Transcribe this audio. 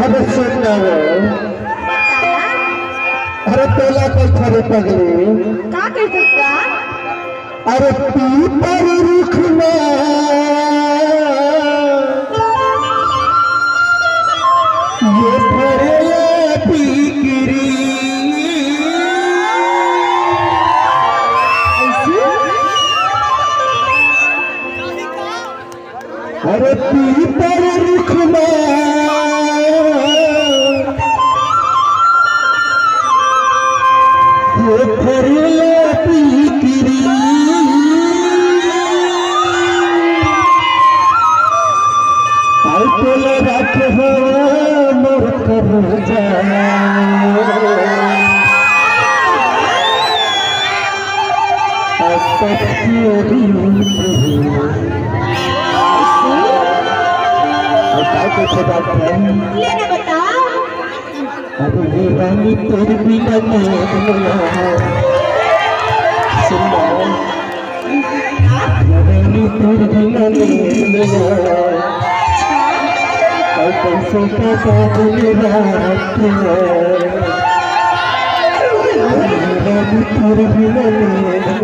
अरे सुन ना रे, अरे तोला कोई खरे पगली का कहते का अरे पीपर रुख में ये फरे पीकरी अरे पीपर रुख में ये फरे पीकरी आई तोला रख हो मोर कर जा लेने बता अरे ये रानी तेरे बिना सुनो रानी तेरे बिना कैसे का रात रानी तेरे बिना रात